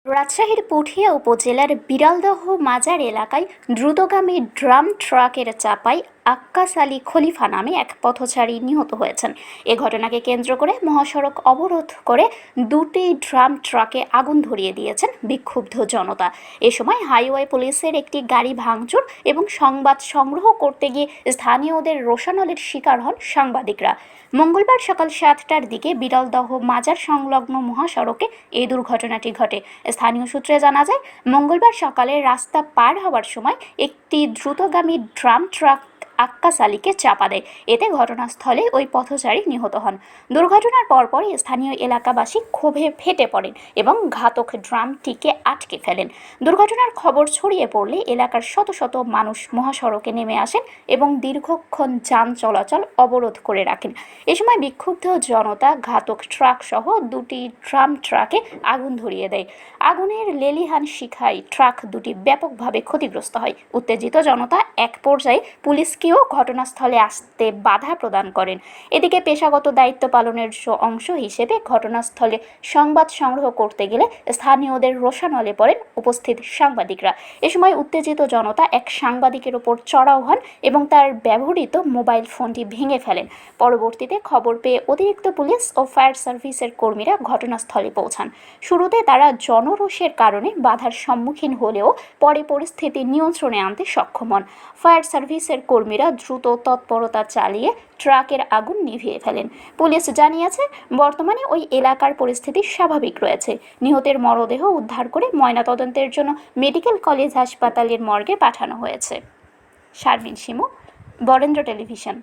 রাজশাহীর পুঠিয়া উপজেলার বিড়ালদহ মাজার এলাকায় দ্রুতগামী ড্রাম ট্রাকের চাপায় আক্কাস আলী খলিফা নামে এক পথচারী নিহত হয়েছেন। এ ঘটনাকে কেন্দ্র করে মহাসড়ক অবরোধ করে দুটি ড্রাম ট্রাকে আগুন ধরিয়ে দিয়েছেন বিক্ষুব্ধ জনতা। এ সময় হাইওয়ে পুলিশের একটি গাড়ি ভাঙচুর এবং সংবাদ সংগ্রহ করতে গিয়ে স্থানীয়দের রোষানলের শিকার হন সাংবাদিকরা। মঙ্গলবার সকাল 7টার দিকে বিড়ালদহ মাজার সংলগ্ন মহাসড়কে এই দুর্ঘটনাটি ঘটে। স্থানীয় সূত্রে জানা যায়, মঙ্গলবার সকালে রাস্তা পার হওয়ার সময় একটি দ্রুতগামী ড্রাম ট্রাক আক্কাস আলীকে চাপা দেয়। এতে ঘটনাস্থলে ওই পথচারী নিহত হন। দুর্ঘটনার পরপরই স্থানীয় এলাকাবাসী ক্ষোভে ফেটে পড়েন এবং ঘাতক ড্রামটিকে আটকে ফেলেন। দুর্ঘটনার খবর ছড়িয়ে পড়লে এলাকার শত শত মানুষ মহাসড়কে নেমে আসেন এবং দীর্ঘক্ষণ যান চলাচল অবরোধ করে রাখেন। এ সময় বিক্ষুব্ধ জনতা ঘাতক ট্রাক সহ দুটি ড্রাম ট্রাকে আগুন ধরিয়ে দেয়। আগুনের লেলিহান শিখায় ট্রাক দুটি ব্যাপকভাবে ক্ষতিগ্রস্ত হয়। উত্তেজিত জনতা এক পর্যায়ে পুলিশকেও ঘটনাস্থলে আসতে বাধা প্রদান করেন। এদিকে পেশাগত দায়িত্ব পালনের অংশ হিসেবে ঘটনাস্থলে সংবাদ সংগ্রহ করতে গেলে স্থানীয়দের রোষানলে পড়েন উপস্থিত সাংবাদিকরা। এ সময় উত্তেজিত জনতা এক সাংবাদিকের ওপর চড়াও হন এবং তার ব্যবহৃত মোবাইল ফোনটি ভেঙে ফেলেন। পরবর্তীতে খবর পেয়ে অতিরিক্ত পুলিশ ও ফায়ার সার্ভিসের কর্মীরা ঘটনাস্থলে পৌঁছান। শুরুতে তারা জনরোষের কারণে বাধার সম্মুখীন হলেও পরে পরিস্থিতি নিয়ন্ত্রণে আনতে সক্ষম হন। ফায়ার সার্ভিসের কর্মীরা দ্রুত তৎপরতা চালিয়ে ট্রাকের আগুন নিভিয়ে ফেলেন। পুলিশ জানিয়েছে, বর্তমানে ওই এলাকার পরিস্থিতি স্বাভাবিক রয়েছে। নিহতের মরদেহ উদ্ধার করে ময়নাতদন্তের জন্য মেডিকেল কলেজ হাসপাতালের মর্গে পাঠানো হয়েছে। শারমিন শিমু, বরেন্দ্র টেলিভিশন।